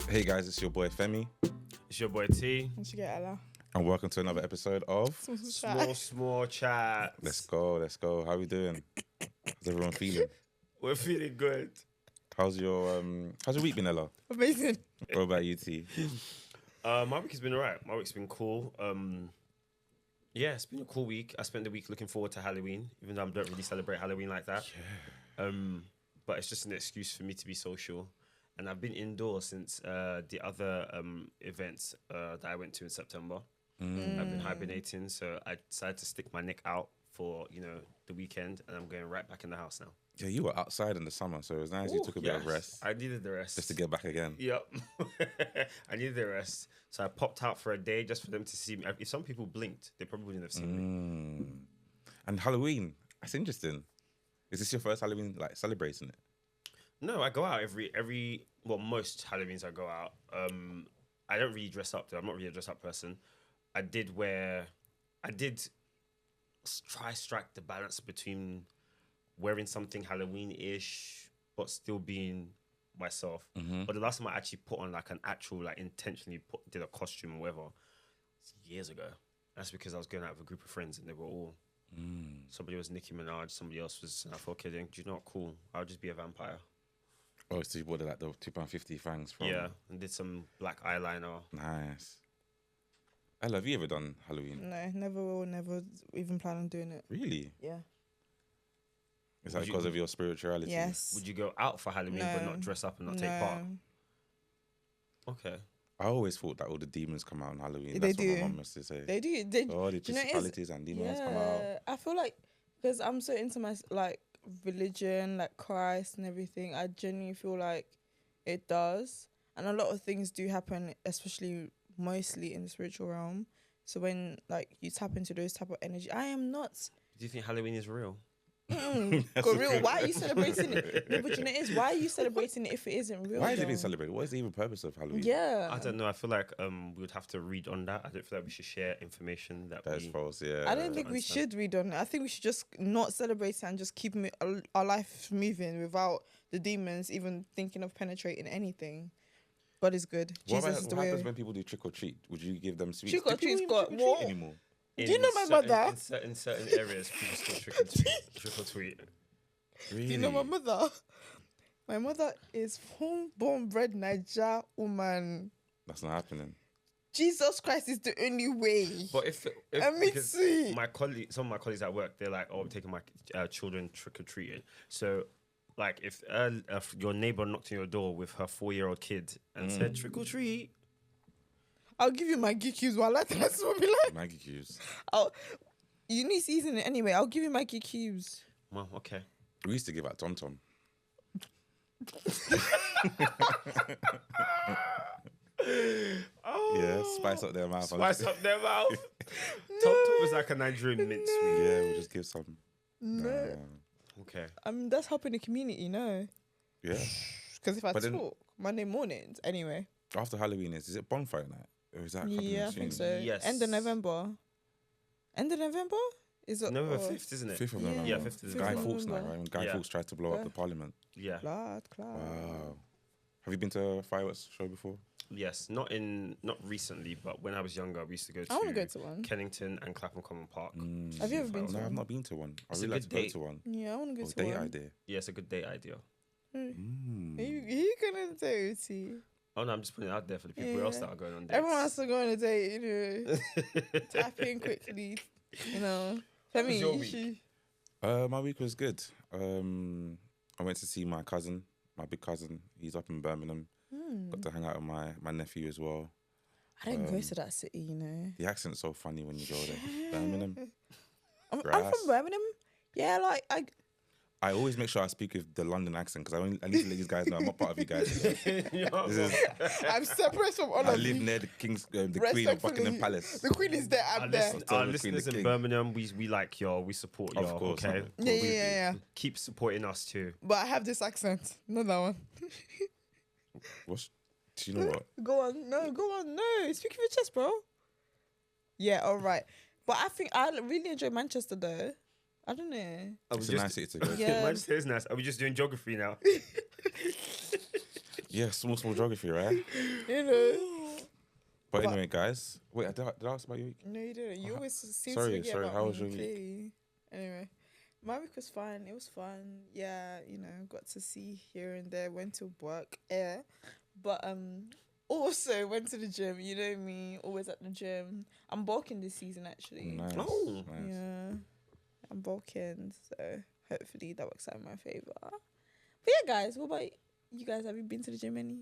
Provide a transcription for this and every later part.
Hey guys, it's your boy Femi, It's your boy T. You should get Ella. and welcome to another episode of Small chat. Let's Go. How we doing? How's everyone feeling? We're feeling good. How's your week been, Ella? Amazing. What about you, T? My week has been alright. My week's been cool. Yeah, it's been a cool week. I spent the week looking forward to Halloween, even though I don't really celebrate Halloween like that. Yeah. But it's just an excuse for me to be social. And I've been indoors since the other events that I went to in September. I've been hibernating, so I decided to stick my neck out for, the weekend, and I'm going right back in the house now. Yeah, you were outside in the summer, so it was nice you took a bit of rest. I needed the rest. Just to get back again. Yep. I needed the rest. So I popped out for a day just for them to see me. If some people blinked, they probably wouldn't have seen me. And Halloween, that's interesting. Is this your first Halloween, celebrating it? No, I go out most Halloweens I go out. I don't really dress up though. I'm not really a dress up person. I did try strike the balance between wearing something Halloween-ish but still being myself. But the last time I actually put on an actual intentionally did a costume or whatever, it's years ago. That's because I was going out with a group of friends and they were all somebody was Nicki Minaj, somebody else was, I thought, okay, do you know what, cool, I'll just be a vampire. Oh, so you bought the £2.50 fangs from... Yeah, and did some black eyeliner. Nice. Ella, have you ever done Halloween? No, never even plan on doing it. Really? Yeah. Is that because of your spirituality? Yes. Would you go out for Halloween but not dress up and not take part? Okay. I always thought that all the demons come out on Halloween. They That's what do. my mum used to say. They do. Oh, the principalities and demons come out. I feel like, because I'm so into my religion, Christ and everything, I genuinely feel like it does. And a lot of things do happen, especially mostly in the spiritual realm. So when you tap into those type of energy, I am not... Do you think Halloween is real? For real, why are you celebrating it? No, but why are you celebrating it if it isn't real? Why is it being celebrated? What is the even purpose of Halloween? Yeah. I don't know. I feel like we would have to read on that. I don't feel like we should share information That's false, yeah. I don't think we should read on it. I think we should just not celebrate it and just keep our life moving without the demons even thinking of penetrating anything. God is good. Jesus is the way. What happens when people do trick or treat? Would you give them sweets? Trick or treat's got treat what? anymore? Do you know my mother? In certain areas, people still trick or treat. Really? Do you know my mother? My mother is born bred Niger woman. That's not happening. Jesus Christ is the only way. But if because some of my colleagues at work, they're like, "Oh, I'm taking my children trick or treating." So, if your neighbor knocked on your door with her 4-year-old kid and said trick or treat, I'll give you Maggie cubes. Well, that's what we like. Maggie cubes. You need season it anyway. I'll give you Maggie cubes. Well, okay. We used to give out Tom Tom. Yeah, spice up their mouth. Spice up their mouth. Tom Tom was like a Nigerian mint sweet. Yeah, we'll just give some. No. Okay. That's helping the community, no? Yeah. Because if I Then- talk Monday mornings, anyway. After Halloween, is it bonfire night? Or is that Yeah, I think so. Yes. End of November. End of November? Is it? November 5th, isn't it? 5th of November. Yeah, 5th of Guy November. Fawkes night, right? When Guy Fawkes tried to blow up the parliament. Yeah. Cloud. Wow. Have you been to a fireworks show before? Yes, not recently, but when I was younger, we used to go to, I want to go to one. Kennington and Clapham Common Park. Have you ever been to No, one? I've not been to one. I It's really a like to good go date. to one. Yeah, I want to go to Date one. idea. Yeah, it's a good date idea. Are you going to date, Uti? Oh no, I'm just putting it out there for the people else that are going on dates. Everyone has to go on a date, Tap in quickly, was your Femi, week? My week was good. I went to see my cousin, my big cousin. He's up in Birmingham. Got to hang out with my nephew as well. I didn't go to that city, The accent's so funny when you go there. Birmingham. I'm Grass. from Birmingham. Yeah, I always make sure I speak with the London accent because I need to let you guys know I'm not part of you guys. I'm separate from all I of live you. near the Queen of Buckingham Palace. The Queen is there, I'm there. Our listeners in Birmingham, we like y'all, we support y'all. Of course, okay. of Yeah. Keep supporting us too. But I have this accent, not that one. Do you know what? Go on, no. Speak of your chest, bro. Yeah, all right. But I think I really enjoy Manchester though. I don't know. It's a nice city to go to. Yeah. Manchester is nice. Are we just doing geography now? Yeah, small geography, right? You know. But anyway, guys. Wait, did I ask about your week? No, you didn't. You always seem Sorry, to forget about how me. was your week? Clearly. Anyway, my week was fun. It was fun. Yeah, got to see here and there. Went to work. Yeah, but also went to the gym. You know me, always at the gym. I'm bulking this season actually. Nice. Oh. Nice. Yeah, I'm bulking, so hopefully that works out in my favor. But yeah, guys, what about you guys? Have you been to the gym any?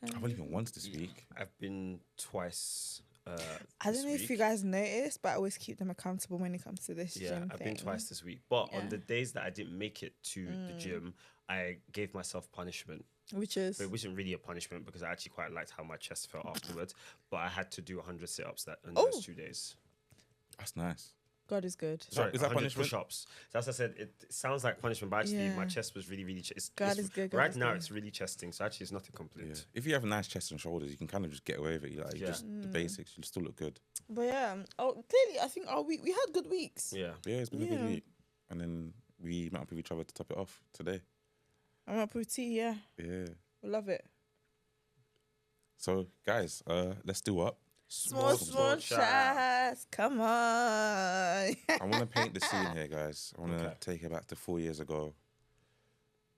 I've only been once this week. I've been twice. I don't know if you guys noticed, but I always keep them accountable when it comes to this gym I've thing. been twice this week. But on Yeah. the days that I didn't make it to the gym, I gave myself punishment. Which is But it wasn't really a punishment because I actually quite liked how my chest felt afterwards. But I had to do 100 sit-ups on those 2 days. That's nice. God is good. Sorry, is that 100 punishment? push-ups. So as I said, it sounds like punishment, but actually my Yeah. chest was really, really... God is good, God Right is now, good. it's really chesting, so actually it's nothing Yeah. complete. If you have a nice chest and shoulders, you can kind of just get away with it. You just the basics. You still look good. But yeah, clearly I think our week we had good weeks. Yeah. Yeah, it's been a Yeah. good week. And then we met up with each other to top it off today. I'm up with tea. Yeah, Yeah. we love it. So guys, let's do up. Small chats. Come on. I want to paint the scene here, guys. I want to take it back to 4 years ago.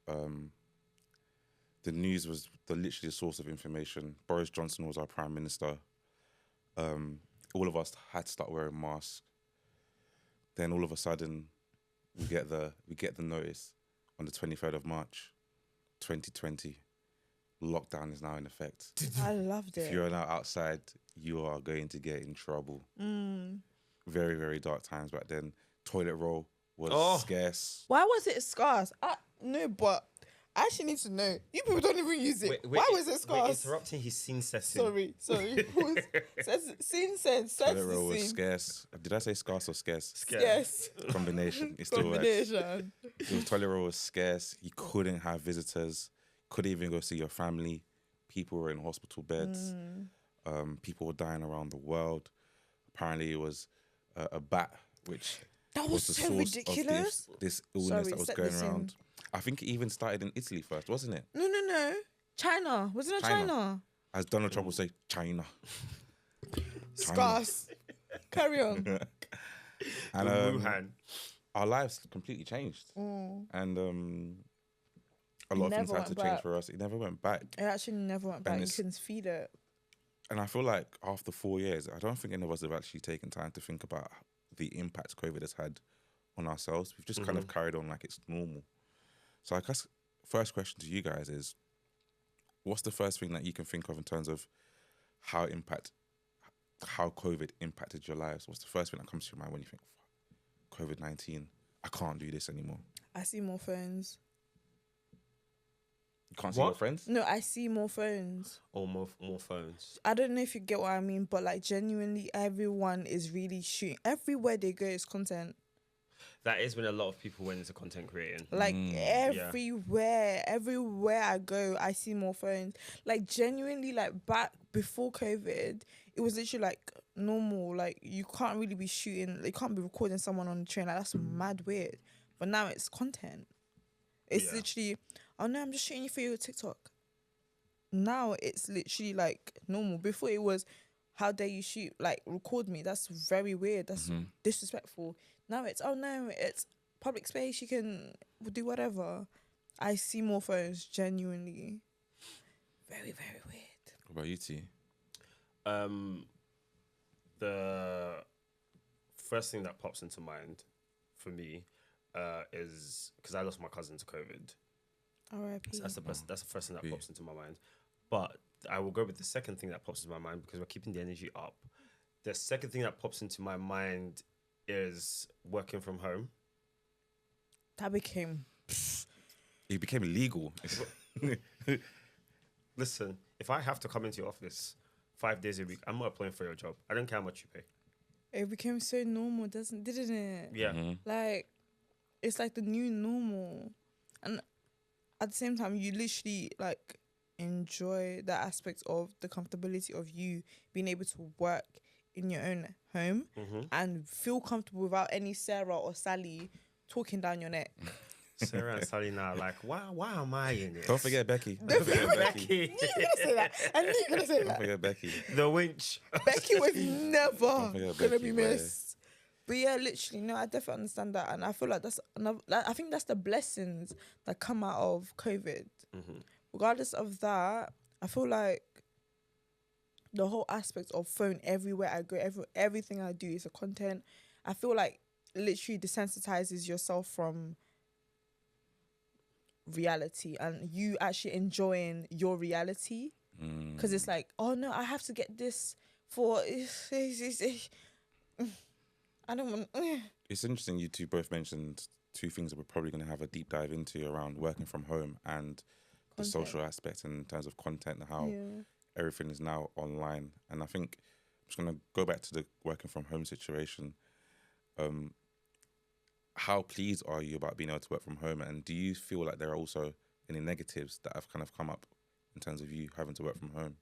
The news was literally the source of information. Boris Johnson was our prime minister. All of us had to start wearing masks. Then all of a sudden, we get the notice on the 23rd of March, 2020. Lockdown is now in effect. I loved If it. you're now outside, you are going to get in trouble. Very, very dark times back then. Toilet roll was scarce. Why was it scarce? No, but I actually need to know. You people don't even use it. Why was it scarce? Interrupting his scene setting. Sorry. Scene sense. Toilet roll was scarce. Did I say scarce or scarce? Yes. Combination. It still works. Combination. The toilet roll was scarce. You couldn't have visitors. Couldn't even go see your family. People were in hospital beds. People were dying around the world. Apparently, it was a bat, which That was the so source ridiculous. of this illness Sorry, that was set going the scene. around. I think it even started in Italy first, wasn't it? No. China. Wasn't it China? As Donald Trump would say, China. Scarce. Carry on. And Wuhan. our lives completely changed. And a lot of things never had to went change back. for us. It never went back. It actually never went back. You it's- couldn't feed it. And I feel like after 4 years, I don't think any of us have actually taken time to think about the impact COVID has had on ourselves. We've just kind of carried on like it's normal. So I guess first question to you guys is, what's the first thing that you can think of in terms of how COVID impacted your lives? What's the first thing that comes to your mind when you think, COVID-19, I can't do this anymore? I see more phones. You can't see your friends? No, I see more phones. Or more phones. I don't know if you get what I mean, but like genuinely, everyone is really shooting. Everywhere they go is content. That is when a lot of people went into content creating. Like everywhere I go, I see more phones. Like genuinely, like back before COVID, it was literally like normal. Like you can't really be shooting. You can't be recording someone on the train. Like that's mad weird. But now it's content. It's literally, oh no, I'm just shooting you for your TikTok. Now it's literally like normal. Before it was, how dare you shoot, like record me. That's very weird. That's disrespectful. Now it's, oh no, it's public space. You can do whatever. I see more phones, genuinely. Very, very weird. What about you, T? The first thing that pops into mind for me is because I lost my cousin to COVID. R.I.P. So that's the first thing that pops into my mind. But I will go with the second thing that pops into my mind because we're keeping the energy up. The second thing that pops into my mind is working from home. That became... It became illegal. Listen, if I have to come into your office 5 days a week, I'm not applying for your job. I don't care how much you pay. It became so normal, didn't it? Yeah. Like, it's like the new normal. And at the same time, you literally, like, enjoy that aspect of the comfortability of you being able to work in your own home and feel comfortable without any Sarah or Sally talking down your neck. Sarah and Sally now like, why am I in it? Don't forget Becky. Don't forget Becky. You're gonna say that. I knew you're gonna say Don't that. forget Becky. The winch. Becky was never Don't forget gonna Becky, be boy. missed. But yeah, literally, no, I definitely understand that, and I feel like that's another. Like, I think that's the blessings that come out of COVID. Mm-hmm. Regardless of that, I feel like the whole aspect of phone everywhere I go, everything I do is a content. I feel like literally desensitizes yourself from reality and you actually enjoying your reality, because it's like, oh no, I have to get this for I don't want It's interesting you two both mentioned two things that we're probably going to have a deep dive into around working from home and the Content. social aspect in terms of content and how yeah. everything is now online. And I think I'm just going to go back to the working from home situation. How pleased are you about being able to work from home? And do you feel like there are also any negatives that have kind of come up in terms of you having to work from home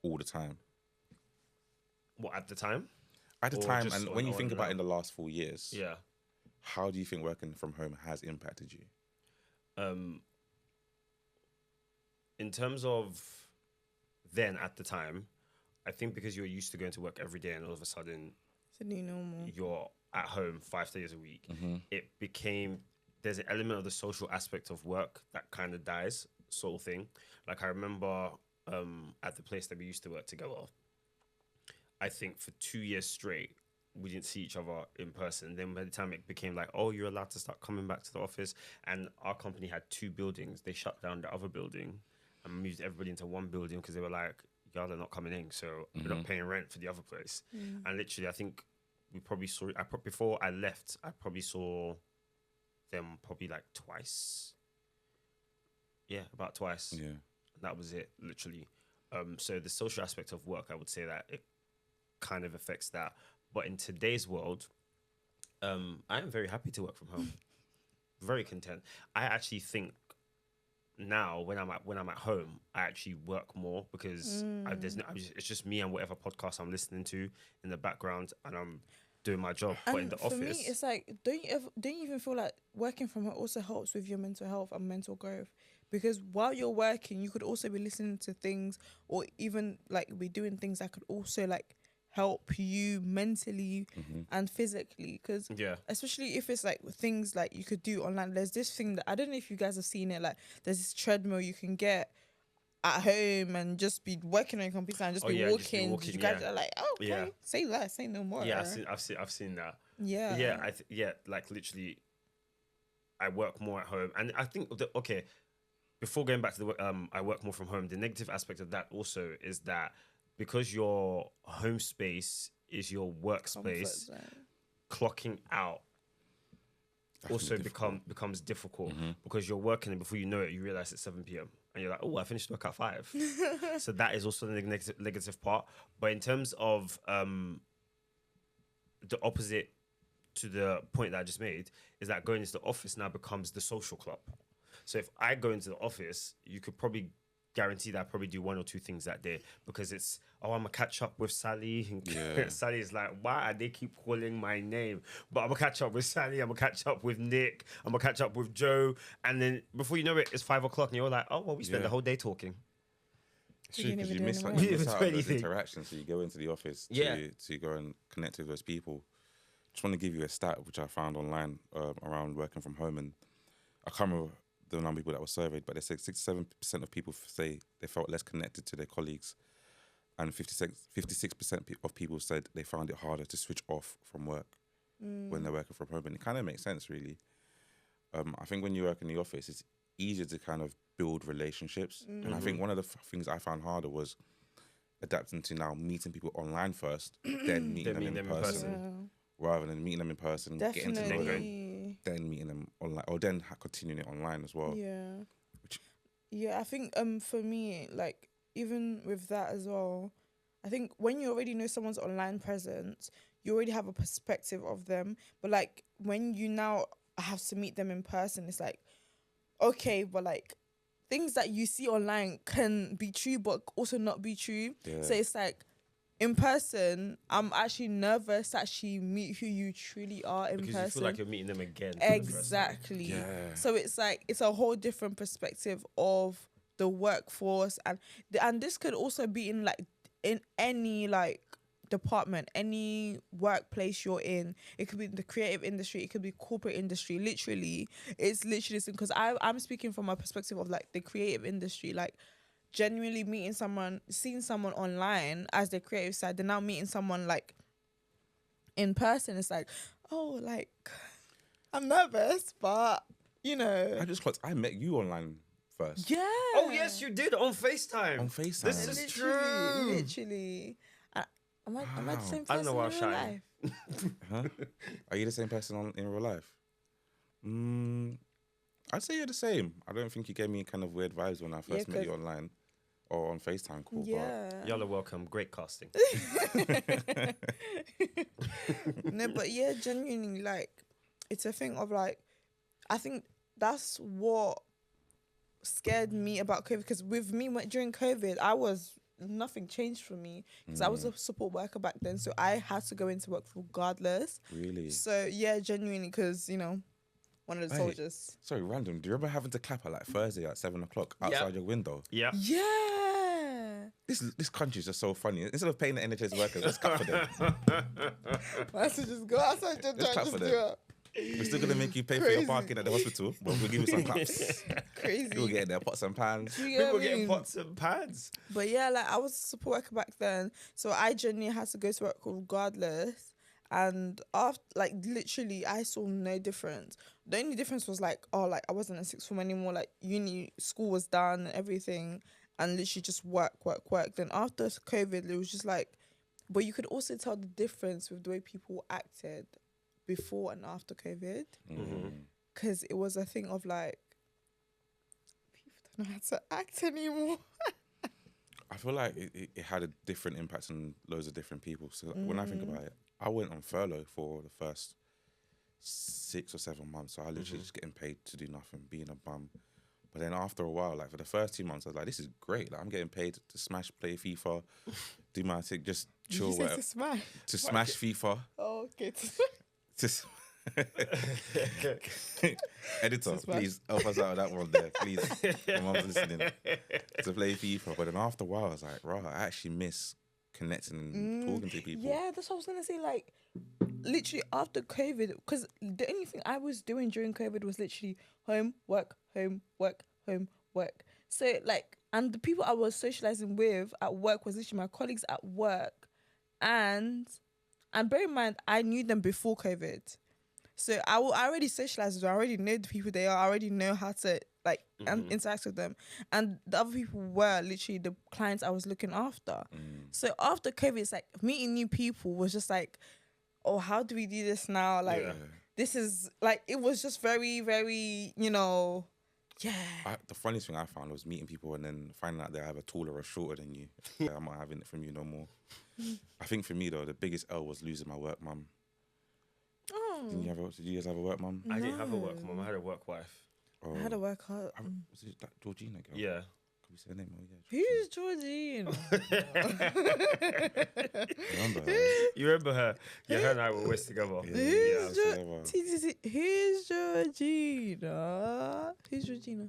all the time? What, at the time? At the Or time, just and on- when you on think about now? in the last 4 years, Yeah. how do you think working from home has impacted you? In terms of then at the time, I think because you're used to going to work every day and all of a sudden It's a new normal. you're at home 5 days a week, it became, there's an element of the social aspect of work that kind of dies, sort of thing. Like I remember at the place that we used to work together, I think for 2 years straight, we didn't see each other in person. Then by the time it became like, oh, you're allowed to start coming back to the office, and our company had 2 buildings, they shut down the other building and moved everybody into one building because they were like, y'all are not coming in, so we're not paying rent for the other place. And literally, I think we probably saw, before I left, I probably saw them probably like twice. Yeah, about twice. Yeah. That was it, literally. So the social aspect of work, I would say that it kind of affects that. But in today's world, I am very happy to work from home. Very content. I actually think now when I'm at home, I actually work more because it's just me and whatever podcast I'm listening to in the background, and I'm doing my job. But in the for office, me, it's like, don't you even feel like working from home also helps with your mental health and mental growth? Because while you're working, you could also be listening to things, or even like be doing things that could also like help you mentally and physically. Because yeah, especially if it's like things like you could do online. There's this thing that I don't know if you guys have seen it. Like there's this treadmill you can get at home and just be working on your computer and just be walking. You guys are like, oh, okay, Yeah. say less, say no more. yeah, I've seen that. Yeah. Like literally, I work more at home, and I think okay. Before going back to the I work more from home. The negative aspect of that also is that because your home space is your workspace, clocking out also becomes difficult because you're working and before you know it, you realize it's 7 p.m. and you're like, oh, I finished work at 5. So that is also the negative part. But in terms of the opposite to the point that I just made is that going into the office now becomes the social club. So if I go into the office, you could probably guarantee that I probably do 1 or 2 things that day because it's, oh, I'm gonna catch up with Sally. And Sally is like, why they keep calling my name? But I'm gonna catch up with Sally. I'm gonna catch up with Nick. I'm gonna catch up with Joe. And then before you know it, it's 5 o'clock, and you're like, oh well, we spent the whole day talking. It's true, because you didn't miss do out anything. on those Anything. interactions. So you go into the office Yeah. to go and connect with those people. Just want to give you a stat which I found online around working from home, and I can't remember the number of people that were surveyed, but they said 67% of people say they felt less connected to their colleagues, and 56% of people said they found it harder to switch off from work when they're working from home. And it kind of makes sense, really. I think when you work in the office, it's easier to kind of build relationships. And I think one of the things I found harder was adapting to now meeting people online first, then meeting them in person. Rather than meeting them in person, getting to know them, then meeting them online, or then continuing it online as well. Yeah, I think for me, like even with that as well, I think when you already know someone's online presence, you already have a perspective of them. But like when you now have to meet them in person, it's like, okay, but like things that you see online can be true but also not be true. Yeah. So it's like, in person, I'm actually nervous to actually meet who you truly are in Because person. you feel like you're meeting them again. For the first time. Exactly. Yeah. So it's like it's a whole different perspective of the workforce, and this could also be in like in any like department, any workplace you're in. It could be the creative industry, it could be corporate industry. Literally, it's literally because I'm speaking from a perspective of like the creative industry, like genuinely meeting someone, seeing someone online as the creative side, then now meeting someone like in person. It's like, oh, like I'm nervous, but you know, I met you online first. yeah. Oh yes, you did on FaceTime. On FaceTime. This is true. Literally. Am I the I same don't person know why in I'm real shy. life? Huh? Are you the same person in real life? I'd say you're the same. I don't think you gave me kind of weird vibes when I first met 'cause- you online or on FaceTime call. Yeah. Y'all are welcome. Great casting. No, but yeah, genuinely, like, it's a thing of like, I think that's what scared me about COVID. Because with me during COVID, nothing changed for me because I was a support worker back then, so I had to go into work regardless. Really? So yeah, genuinely, because one of the Hey. soldiers. Sorry, random. Do you remember having to clap at like Thursday at 7 o'clock outside your window? Yeah. Yeah. This country is just so funny. Instead of paying the NHS workers, let's clap for them. I should just go outside and Let's clap just for do them. it. We're still gonna make you pay for Crazy. your parking at the hospital, but we'll give you some claps. Crazy. You'll get their pots and pans. You get what People I getting mean? pots and pans. But yeah, like I was a support worker back then, so I genuinely had to go to work regardless. And after, like, literally, I saw no difference. The only difference was like, oh, like I wasn't in sixth form anymore. Like school was done and everything, and literally just work. Then after COVID, it was just like, but you could also tell the difference with the way people acted before and after COVID, because it was a thing of like, people don't know how to act anymore. I feel like it had a different impact on loads of different people. So when I think about it, I went on furlough for the first 6 or 7 months. So I literally just getting paid to do nothing, being a bum. But then after a while, like for the first 2 months, I was like, this is great. Like I'm getting paid to smash, play FIFA, do my thing, just chill. You said Whatever. to smash. To smash FIFA. Oh, okay. Just editor, Smash. please help us out with that one there, please. My mum's listening. To play FIFA, but then after a while, I was like, right, I actually miss connecting and talking to people. Yeah, that's what I was gonna say. Like, literally after COVID, because the only thing I was doing during COVID was literally home, work, home, work, home, work. So like, and the people I was socializing with at work was literally my colleagues at work, and bear in mind I knew them before COVID. So I already socialized with them. I already know the people they are. I already know how to like interact with them. And the other people were literally the clients I was looking after. So after COVID, it's like meeting new people was just like, oh, how do we do this now? Like, this is like, it was just very, very, yeah. The funniest thing I found was meeting people and then finding out they're either taller or shorter than you. I'm not having it from you no more. I think for me though, the biggest L was losing my work mum. Oh. Did you guys have a work mum? I didn't have a work mum. I had a work wife. Oh, I had to work hard. was it that Georgina girl? Yeah. Can we say her name? Oh, yeah. Who's Georgine? Remember her? You remember her? Yeah, her and I were always together. Yeah, Who's Georgina? Who's Georgina?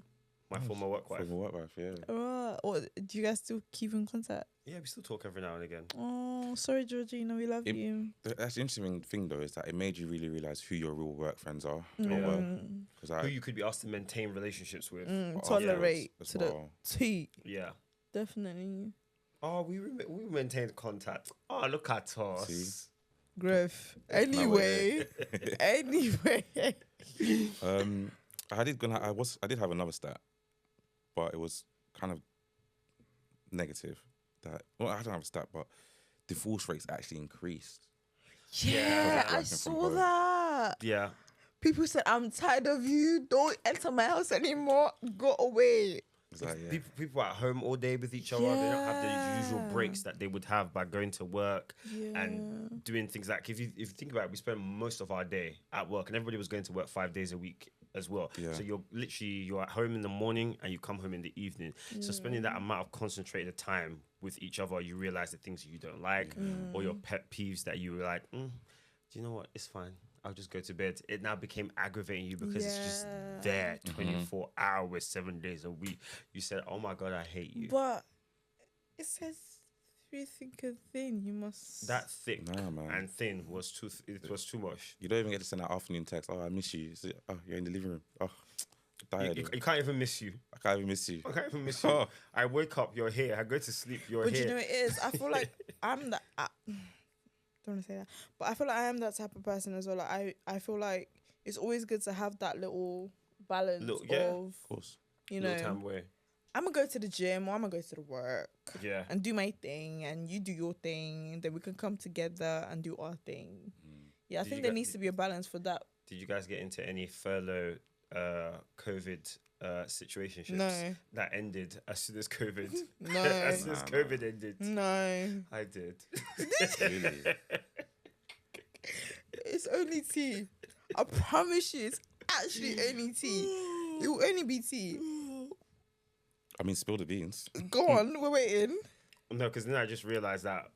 My former work wife. Former work wife, yeah. What, do you guys still keep in contact? Yeah, we still talk every now and again. Oh, sorry, Georgina. We love you. That's the interesting thing though, is that it made you really realise who your real work friends are. Yeah. Because Who you could be asked to maintain relationships with. Tolerate as to well. the T. Yeah. Definitely. Oh, we maintained contact. Oh, look at us. See? Growth. Anyway. Anyway. I did have another stat, but it was kind of negative. I don't have a stat, but divorce rates actually increased. Yeah, I Working from saw home. that. Yeah. People said, I'm tired of you. Don't enter my house anymore. Go away. It's like, yeah. People are at home all day with each other. They don't have the usual breaks that they would have by going to work and doing things like, if you think about it, we spend most of our day at work, and everybody was going to work 5 days a week as well. Yeah. So you're at home in the morning and you come home in the evening. So spending that amount of concentrated time with each other, you realize the things you don't like or your pet peeves that you were like, do you know what? It's fine. I'll just go to bed. It now became aggravating you because it's just there 24 hours, 7 days a week. You said, oh my God, I hate you. But it says through thick and thin, you must. That thick Nah, man. and thin was too much. You don't even get to send that afternoon text. Oh, I miss you. Is it, oh, you're in the living room. Oh, tired. You can't even miss you. I can't even miss you. I can't even miss you. Oh. I wake up, you're here. I go to sleep, you're But here. you know it is. I feel like I'm that. Don't want to say that, but I feel like I am that type of person as well. Like I feel like it's always good to have that little balance Of Of course. you know, Little time where, I'm gonna go to the gym or I'm gonna go to the work yeah. and do my thing, and you do your thing, and then we can come together and do our thing. Yeah, I Did think you there get- needs to be a balance for that. Did you guys get into any furlough COVID situationships No, that ended as soon as COVID? no, As soon as Nah, COVID ended. no. I did. Really? It's only tea. I promise you, it's actually only tea. It will only be tea. I mean, spill the beans. Go on, we're waiting. No, because then I just realized that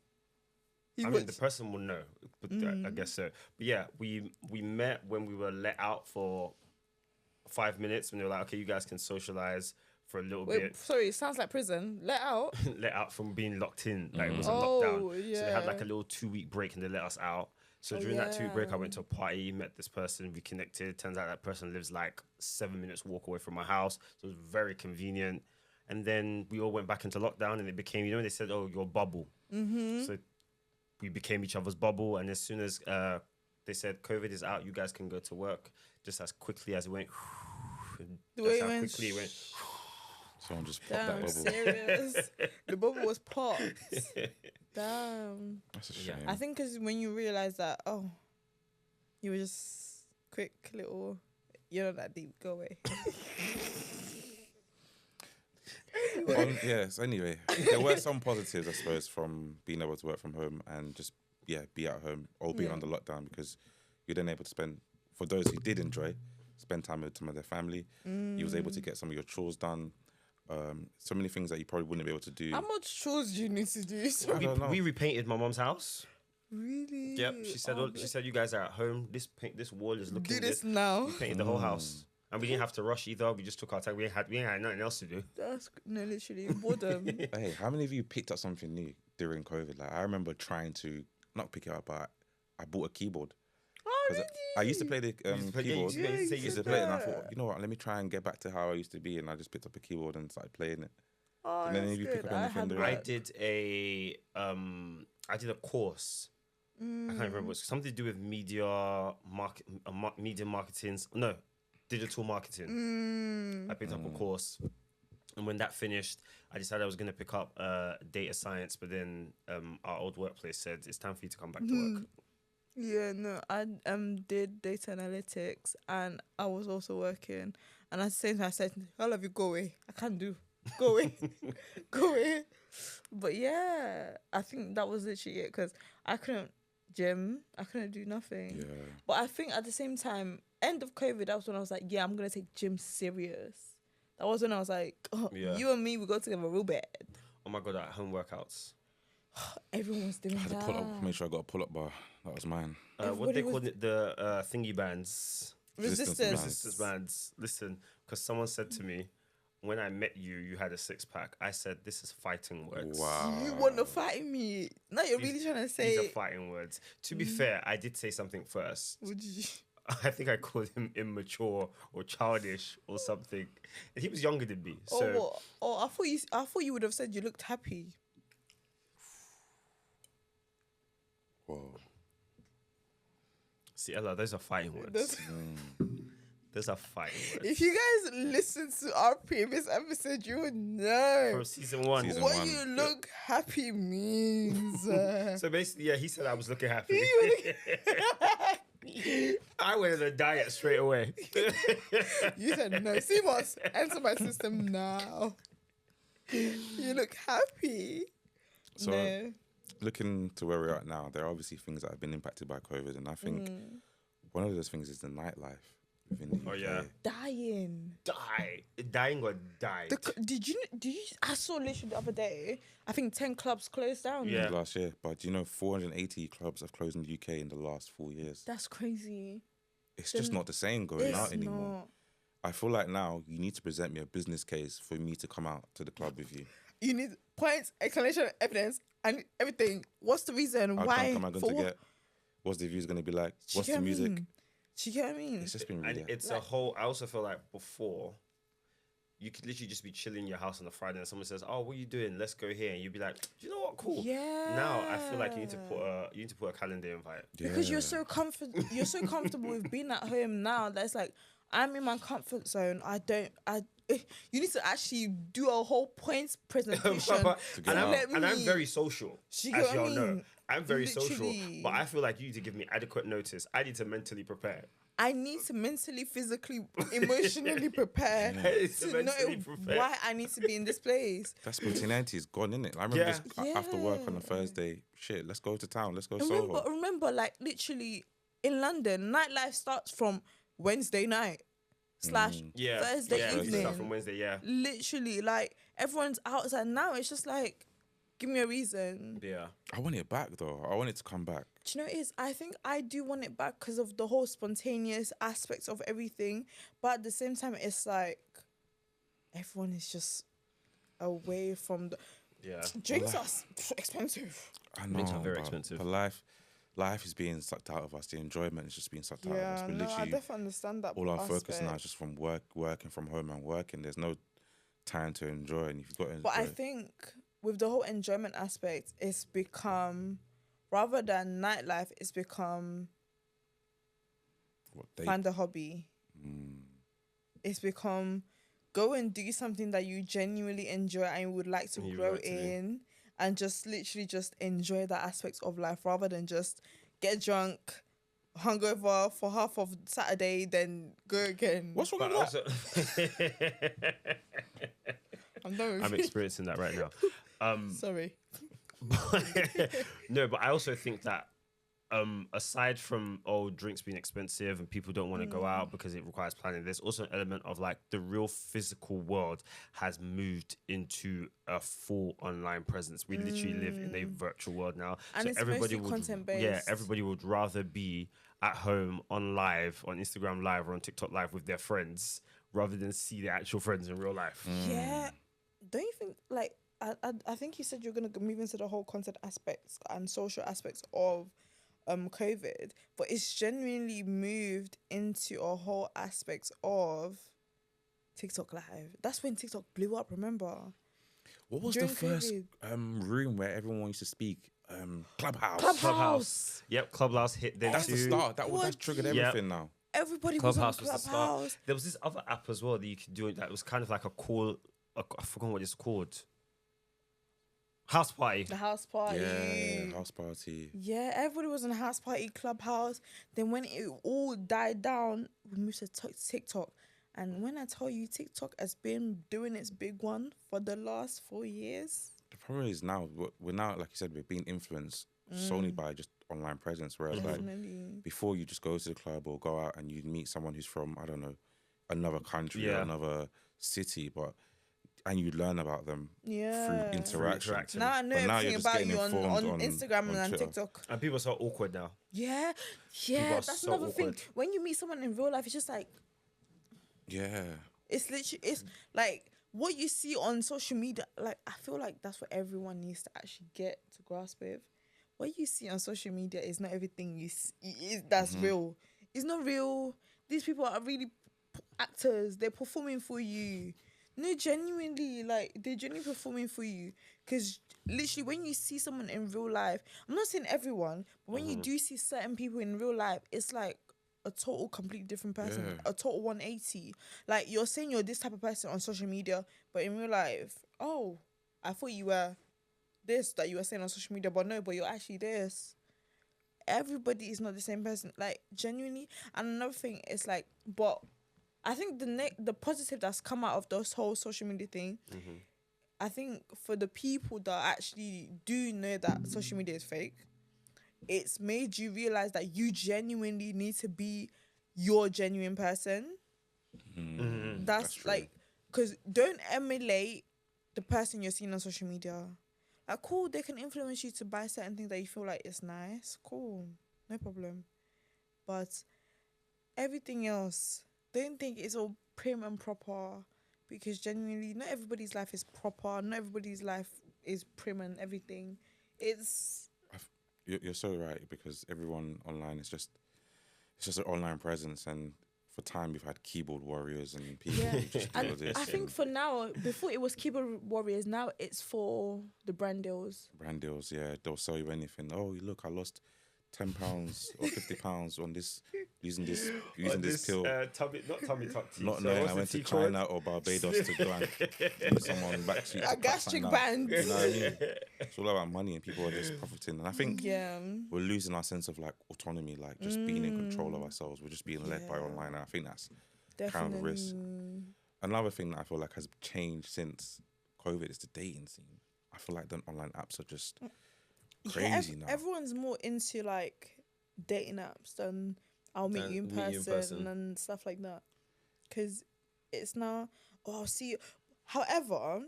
He I mean, was- the person will know, but I guess so. But yeah, we met when we were let out for 5 minutes when they were like, okay, you guys can socialize for a little Wait, bit. sorry, it sounds like prison. Let out. Let out from being locked in, like it was a Oh, lockdown. So they had like yeah. a little 2-week break and they let us out. So Oh, during that 2-week break, I yeah. went to a party, met this person, we connected. Turns out that person lives like 7 minutes walk away from my house, so it was very convenient. And then we all went back into lockdown, and it became, you know, they said, "Oh, your bubble." Mm-hmm. So we became each other's bubble, and as soon as they said COVID is out, you guys can go to work, just as quickly as it went. The That's way it how went, quickly it went. Someone just popped that Damn, bubble. serious. The bubble was popped. Damn. That's a Yeah. shame. I think because when you realize that, oh, you were just quick little, you're not that deep. Go away. Yes. Anyway, there were some positives, I suppose, from being able to work from home and just be at home or being Yeah. under lockdown, because you're then able to spend, for those who did enjoy, spend time with some of their family. You was able to get some of your chores done. So many things that you probably wouldn't be able to do. How much chores do you need to do? I So don't know. We repainted my mom's house. really? Yep. She said, Oh, she said, you guys are at home. This wall is looking do this good. now. We painted the whole house. And we didn't have to rush either. We just took our time. We ain't had nothing else to do. That's no, literally boredom. Hey, how many of you picked up something new during COVID? Like, I remember trying to not pick it up, but I bought a keyboard. Oh, 'Cause really? I used to play the used to play- yeah, you keyboard. used to- you used to say I you used to used play it, and I to- thought, you know what? Let me try and get back to how I used to be, and I just picked up a keyboard and started playing it. Oh, And then that's if you pick good. up I anything had there- I that. did a course. I can't remember. It was something to do with media marketing. No, digital marketing. I picked up a course, and when that finished, I decided I was going to pick up data science. But then our old workplace said it's time for you to come back to work. Yeah, no, I did data analytics, and I was also working. And at the same time, I said, "All of you go away. I can't do. Go away, go away." But yeah, I think that was literally it, because I couldn't gym, I couldn't do nothing. Yeah. But I think at the same time, end of COVID, that was when I was like, yeah, I'm gonna take gym serious. That was when I was like, oh, Yeah. you and me, we go together real bad. Oh my god, at home workouts. Everyone's doing I had to that. pull up, make sure I got a pull up bar. That was mine. What they Everybody call was- it? The thingy bands. Resistance. bands. Resistance bands. Listen, because someone said to me, when I met you, you had a 6-pack. I said, this is fighting words. Wow. You want to fight me? Now you're These- really trying to These say. are fighting words. To be fair, I did say something first. Would you? I think I called him immature or childish or something. And he was younger than me. Oh, So what? Oh, I thought you would have said you looked happy. Whoa. see, Ella, those are fighting words. That's- Those are fighting words. If you guys listen to our previous episode, you would know From season 1. Season what one. you look happy means. So basically, yeah, he said I was looking happy. I went on a diet straight away. You said no. See what's enter my system now. You look happy. So, No. looking to where we're at now, there are obviously things that have been impacted by COVID, and I think one of those things is the nightlife. within the UK. Oh, yeah. Dying or died. Did you? I saw literally the other day. I think 10 clubs closed down. Yeah. Last year, but do you know 480 clubs have closed in the UK in the last 4 years? That's crazy. It's just not the same going It's out anymore. not. I feel like now you need to present me a business case for me to come out to the club with you. You need points, explanation, evidence, and everything. What's the reason? How Why? drunk am I going For to what? get? What's the views going to be like? Do you What's get the what I music? mean? Do you get what I mean? It's just been really... And it's a whole. I also feel like before, you could literally just be chilling in your house on a Friday, and someone says, "Oh, what are you doing? Let's go here." And you'd be like, "Do you know what? Cool." Yeah. Now I feel like you need to put a calendar invite. Because you're so comfortable with being at home now. That's like I'm in my comfort zone. You need to actually do a whole points presentation. And I'm very social, She as get what I y'all know. mean? I'm very social, Literally. but I feel like you need to give me adequate notice. I need to mentally prepare. I need to mentally, physically, emotionally prepare It's to mentally know prepare. why I need to be in this place. That spontaneity is gone, innit? I remember this, after work on a Yeah. Thursday, shit, let's go to town, let's go Remember, like literally in London, nightlife starts from Wednesday night / Thursday evening. Stuff from Wednesday, yeah. Literally, like everyone's outside now. It's just like, give me a reason. Yeah. I want it back though. I want it to come back. Do you know what it is? I think I do want it back because of the whole spontaneous aspects of everything. But at the same time, it's like everyone is just away from the drinks are expensive. I know, Drinks are very but expensive. The life is being sucked out of us. The enjoyment is just being sucked out of us. Yeah, We're no, I literally definitely understand that. all our focus aspect. now is just from working from home and working. There's no time to enjoy, and if you've got to enjoy, But I think with the whole enjoyment aspect, it's become, rather than nightlife, it's become find a hobby. It's become go and do something that you genuinely enjoy and you would like to grow in, and just literally just enjoy that aspect of life rather than just get drunk, hungover for half of Saturday, then go again. What's wrong with that? I'm done with I'm it. experiencing that right now. Sorry. No, but I also think that aside from drinks being expensive and people don't want to go out because it requires planning, there's also an element of like the real physical world has moved into a full online presence. We literally live in a virtual world now, And so it's everybody mostly would content-based. everybody would rather be at home on Instagram live or on TikTok live with their friends rather than see their actual friends in real life. Yeah. Don't you think, like, I think you said you're going to move into the whole content aspects and social aspects of COVID, but it's genuinely moved into a whole aspect of TikTok Live. That's when TikTok blew up, remember? What was During the first COVID. room where everyone used to speak? Clubhouse. Clubhouse. Yep, Clubhouse hit then That's too. the start. That's triggered everything now. Everybody Clubhouse was on was the start. Clubhouse. There was this other app as well that you could do it. That was kind of like a call. I forgot what it's called. House party. The house party. Yeah, house party. Yeah, everybody was on a house party, Clubhouse. Then when it all died down, we moved to TikTok. And when I tell you TikTok has been doing its big one for the last 4 years. The problem is now we're now, like you said, we're being influenced solely by just online presence. Whereas like Definitely. before, you just go to the club or go out and you'd meet someone who's from, I don't know, another country or another city, and you learn about them Yeah. through interaction. Now I know But now everything you're just about getting you on informed Instagram on and Twitter. TikTok. And people are so awkward now. Yeah. People Yeah, are that's so another thing. awkward. When you meet someone in real life, it's just like, Yeah. it's literally, it's like what you see on social media. Like, I feel like that's what everyone needs to actually get to grasp with. What you see on social media is not everything you see, that's real. It's not real. These people are really actors. They're performing for you. No, genuinely, like, they're genuinely performing for you. Because literally, when you see someone in real life, I'm not saying everyone, but when you do see certain people in real life, it's like a total, completely different person. Yeah. A total 180. Like, you're saying you're this type of person on social media, but in real life, oh, I thought you were this that you were saying on social media, but no, but you're actually this. Everybody is not the same person. Like, genuinely. And another thing is like, but I think the positive that's come out of this whole social media thing, I think for the people that actually do know that social media is fake, it's made you realize that you genuinely need to be your genuine person. That's true. like, because don't emulate the person you're seeing on social media. Like, cool, they can influence you to buy certain things that you feel like is nice. Cool, no problem. But everything else, don't think it's all prim and proper, because genuinely, not everybody's life is proper. Not everybody's life is prim and everything. It's You're so right, because everyone online is just an online presence, and for time we've had keyboard warriors and people who just do all and this. I think for now, before it was keyboard warriors, now it's for the brand deals. Brand deals, yeah, they'll sell you anything. Oh, look, I lost £10 or £50 on this using this pill. not tummy tuck tea. Not So knowing what's I the went to tea called? China or Barbados to go and do someone backstreet. A gastric band. You know what I mean? It's all about money, and people are just profiting. And I think Yeah. we're losing our sense of like autonomy, like just being in control of ourselves. We're just being led by online, and I think that's kind of risk. Another thing that I feel like has changed since COVID is the dating scene. I feel like the online apps are just crazy now. Everyone's more into like dating apps than I'll meet you in person and stuff like that. Because it's now, I'll see you. However,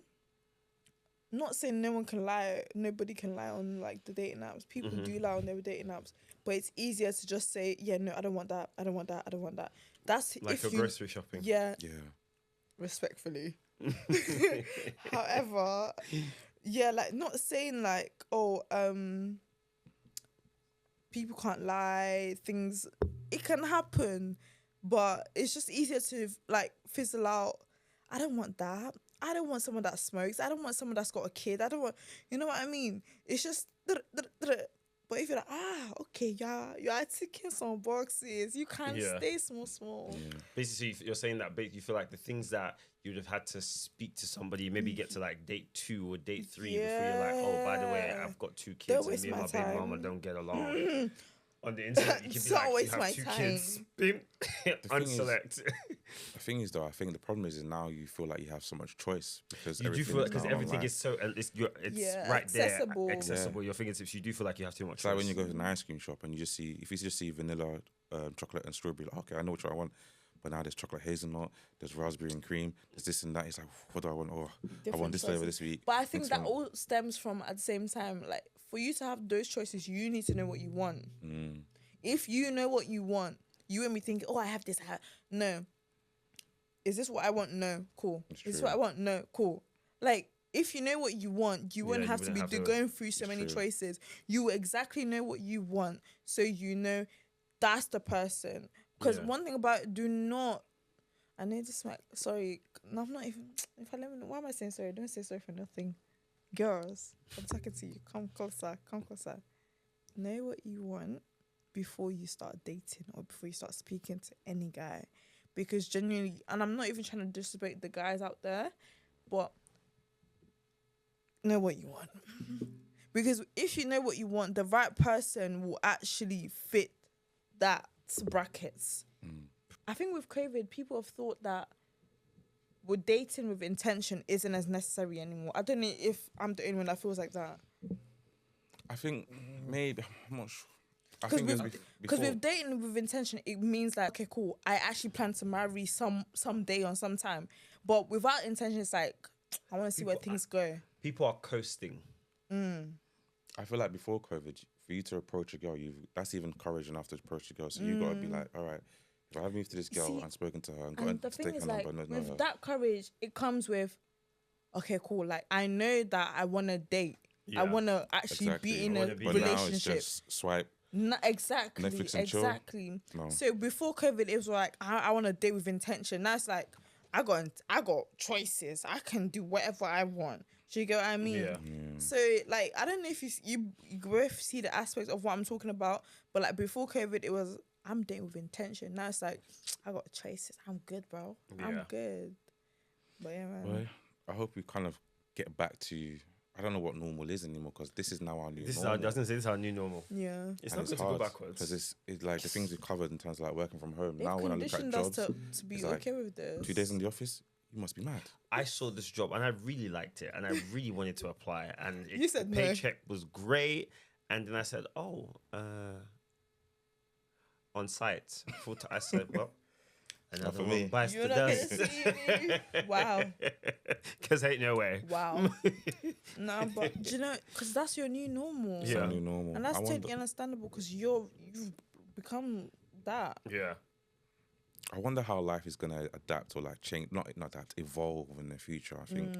not saying nobody can lie on like the dating apps. People do lie on their dating apps, but it's easier to just say, yeah, no, I don't want that. I don't want that. I don't want that. That's Like if your grocery shopping. Yeah. Yeah. Respectfully. However, yeah, like not saying like, people can't lie, things, it can happen, but it's just easier to like fizzle out. I don't want that. I don't want someone that smokes. I don't want someone that's got a kid. I don't want, you know what I mean? It's just, but if you're like, okay, yeah, you are ticking some boxes. You can't stay small. Yeah. Basically, you're saying that you feel like the things that you'd have had to speak to somebody, maybe get to like date 2 or date 3 before you're like, oh, by the way, I've got 2 kids and me and my baby mama don't get along. On the internet, you can be Don't like, waste you my have 2 time. kids, bim, unselect. The thing is, though, I think the problem is now you feel like you have so much choice because You do feel because everything online. is so, it's right accessible. there, accessible. Your fingertips. You do feel like you have too much. It's like when choice. you go to an ice cream shop and you just see, if you just see vanilla, chocolate and strawberry, like, okay, I know which one I want. But now there's chocolate hazelnut, there's raspberry and cream, there's this and that. It's like, what do I want? Oh, I want this flavor this week. But I think Next that one. all stems from, at the same time, like, for you to have those choices, you need to know what you want. If you know what you want, you won't be thinking, I have this. No. Is this what I want? No. Cool. It's Is this true. what I want? No. Cool. Like, if you know what you want, you won't you have to wouldn't be have to- going through so many true. choices. You will exactly know what you want. So you know that's the person. Because Yeah. one thing about it, do not, I know this might, sorry, no, I'm not even, why am I saying sorry? Don't say sorry for nothing. Girls, I'm talking to you. Come closer. Know what you want before you start dating or before you start speaking to any guy. Because genuinely, and I'm not even trying to disrespect the guys out there, but know what you want. Because if you know what you want, the right person will actually fit that brackets. I think with COVID, people have thought that with dating with intention isn't as necessary anymore. I don't know if I'm the only one that feels like that. I think maybe, I'm not sure. I think Because there's Because before- with dating with intention, it means like, okay, cool, I actually plan to marry someday or sometime. But without intention, it's like, I want to see where things go. People are coasting. I feel like before COVID, for you to approach a girl, that's even courage enough to approach a girl. So you got to be like, all right, if I've moved to this girl See, and spoken to her and And gotten the to thing take is, her like, number, know with her. that courage, it comes with, okay, cool, like, I know that I want to date. I Yeah. want to actually be in I a wanna be- But now it's relationship. just swipe. No, exactly, Netflix and chill? exactly. No. So before COVID, it was like I want to date with intention. Now it's like I got choices. I can do whatever I want. Do you get what I mean? Yeah. So like I don't know if you both see the aspects of what I'm talking about, but like before COVID, it was I'm dating with intention. Now it's like I got choices. I'm good, bro. I'm Yeah. good. But yeah, man. Well, I hope we kind of get back to, I don't know what normal is anymore, because this is now our new This is our, I normal. was gonna say this is our new normal. Yeah. It's And not good to go backwards. because it's like the things we've covered in terms of like working from home. They've Now when I look at conditioned us jobs, to be it's like okay with this. 2 days in the office, you must be mad. I saw this job and I really liked it and I really wanted to apply and You said the no. paycheck was great and then I said, on site. I said, well, another for one me. bites You're the not dust. gonna see me. Wow. Because ain't no way. Wow. No, but do you know? Because that's your new normal. It's Yeah. our new normal. And that's I wonder, totally understandable because you've become that. Yeah. I wonder how life is gonna adapt or like change, not adapt, evolve in the future. I think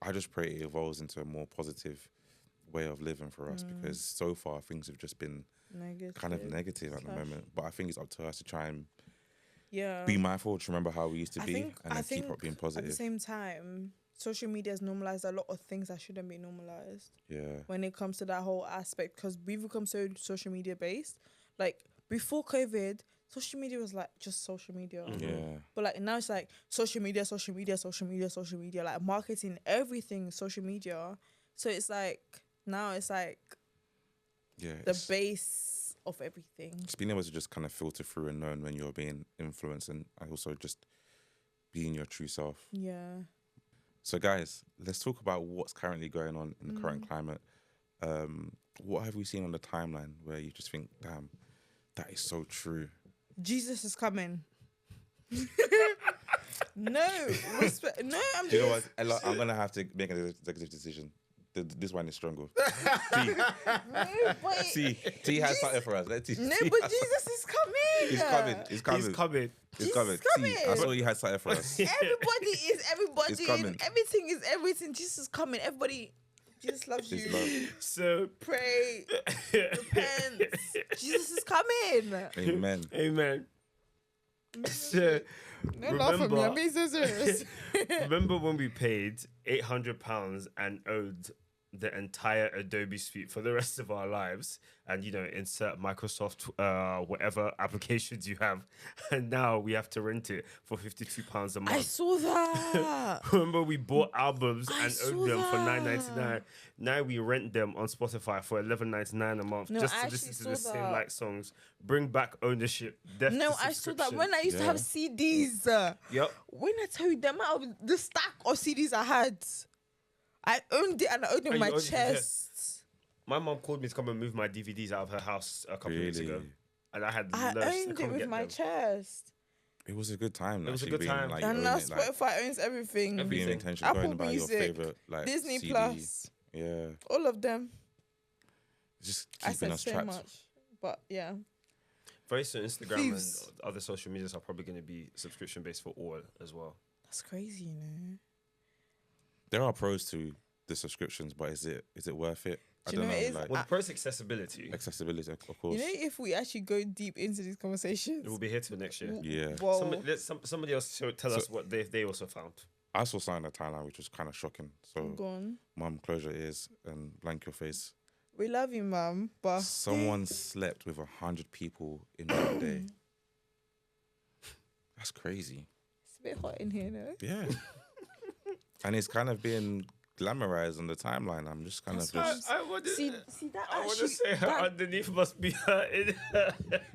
I just pray it evolves into a more positive way of living for us because so far things have just been Negative. kind of negative at the slash- moment. But I think it's up to us to try and Yeah. be mindful, to remember how we used to I be, think- and I then keep think up being At positive. the same time, social media has normalized a lot of things that shouldn't be normalized Yeah, when it comes to that whole aspect because we've become so social media based. Like before COVID, social media was like just social media. yeah. But like now it's like social media, social media, social media, social media, like marketing, everything, social media. So it's like now it's like Yeah, the base of everything. it's being able to just kind of filter through and knowing when you're being influenced, and also just being your true self. Yeah. So, guys, let's talk about what's currently going on in the current climate. What have we seen on the timeline where you just think, damn, that is so true? Jesus is coming. No, respect. No, I'm Do you know just. what? Ella, I'm going to have to make an executive decision. This one is stronger. No, but T has something for us. Let's see. no, but Jesus is coming. He's coming. He's coming. He's coming. He's Jesus coming. is T, I coming. saw you had something for us. Everybody is everybody. He's coming. Everything is everything. Jesus is coming. Everybody. Jesus loves His you. love. So, Pray. Repent. Jesus is coming. Amen. amen. So, Don't laugh at me. I'm remember, being so serious. remember when we paid £800 and owed the entire Adobe suite for the rest of our lives, and insert Microsoft whatever applications you have, and now we have to rent it for £52 a month. I saw that. Remember we bought albums I and saw owned them for that. $9.99. Now we rent them on Spotify for $11.99 a month No, just I to actually listen to saw the same that. like songs. Bring back ownership. Death No, to I saw that subscription. when I used to have Yeah. CDs. Yep. When I tell you the amount of the stack of CDs I had, I owned it and I owned it And in my you owned it, yeah. chest. My mom called me to come and move my DVDs out of her house a couple of weeks ago, Really? and I had I loads to owned come it with get my them. chest. It was a good time. It was a actually good being, time. Like, And owning now it, like, Spotify owns everything. Everything. being intentional, going Apple to buy your Music, favorite like Disney CD. Plus, Yeah, all of them. just I keeping said us so trapped. much, but yeah. Very soon, Instagram Thieves. and other social medias are probably going to be subscription based for all as well. That's crazy, you know. There are pros to the subscriptions, but is it worth it? I Do you don't know know. what it is? Like Well, the pro is accessibility. accessibility, of course. You know, if we actually go deep into these conversations, It will be here till next year. Yeah. Well, Somebody else tell us what they also found. I saw something on the timeline which was kind of shocking. So, go on. mum, close your ears and blank your face. We love you, mum, but Someone slept with 100 people in one day. That's crazy. it's a bit hot in here, no? Yeah. And it's kind of being glamorized on the timeline. I'm just kind of just. I want to See that I want actually. to say her that- underneath must be hurting.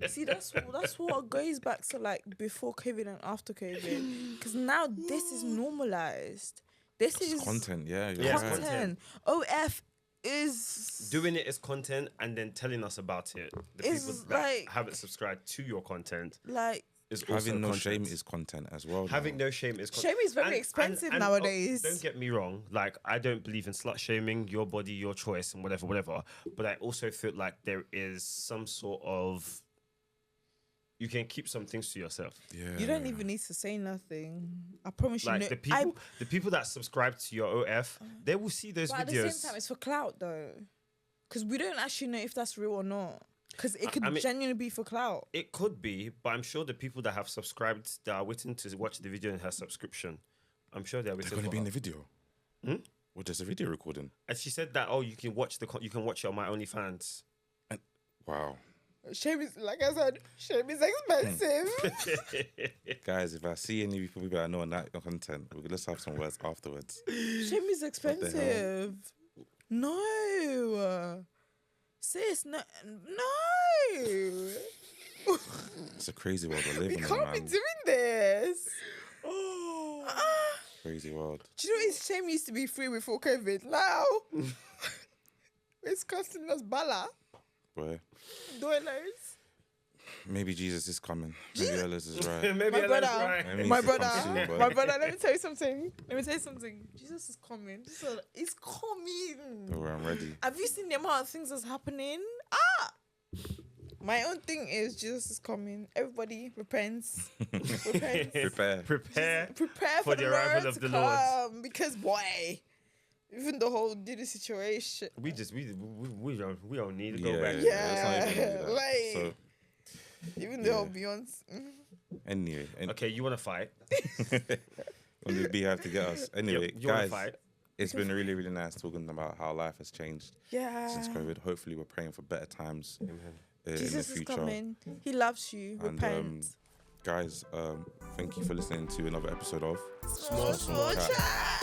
See, that's what goes back to like before COVID and after COVID. Because now this is normalized. This It's is content, yeah. You're Yeah, it's right. content. OF is Doing it as content and then telling us about it. The It's people that like- haven't subscribed to your content like is also Having no content. shame is content as well. Having though. no shame is shame is very expensive nowadays. Don't get me wrong. Like, I don't believe in slut shaming, your body, your choice, and whatever. But I also feel like there is some sort of. You can keep some things to yourself. Yeah. You don't even need to say nothing. I promise you. Like No, the people that subscribe to your OF, they will see those but at the videos. same time, it's for clout though, because we don't actually know if that's real or not. Because it could I mean- genuinely be for clout. It could be, but I'm sure the people that have subscribed, that are waiting to watch the video and have subscription, I'm sure they're They're waiting going to for be in her. the video. Hmm? Well, there's a video recording. And she said that, you can watch it on my OnlyFans. Wow. Shame is, like I said, shame is expensive. Guys, if I see any people that I know on that content, let's have some words afterwards. Shame is expensive. No. Sis, no. It's a crazy world we're We living in, can't be man. doing this. Crazy world. Do you know it's shame used to be free before COVID? Now, it's costing us bala. Boy. $. Maybe Jesus is coming. Maybe Ellis is right. Maybe My Ella's brother. right. Maybe he My needs to come brother, soon, but- my brother, let me tell you something. Jesus is coming. He's coming. Oh, I'm ready. Have you seen the amount of things that's happening? My own thing is Jesus is coming. Everybody repents. Repent. Prepare. Prepare. Prepare For for the the arrival Lord of to the Lord. come. Because boy, even the whole Diddy situation. We don't need to go back. let's not even do that. like So, even the whole Beyonce. anyway, Okay, you want to fight? on the beehive to get us. Anyway, you want to guys, fight? it's been really, really nice talking about how life has changed Yeah. since COVID. Hopefully, we're praying for better times in the Jesus is future. coming. He loves you. And, Repent. guys, thank you for listening to another episode of Small Chat. chat.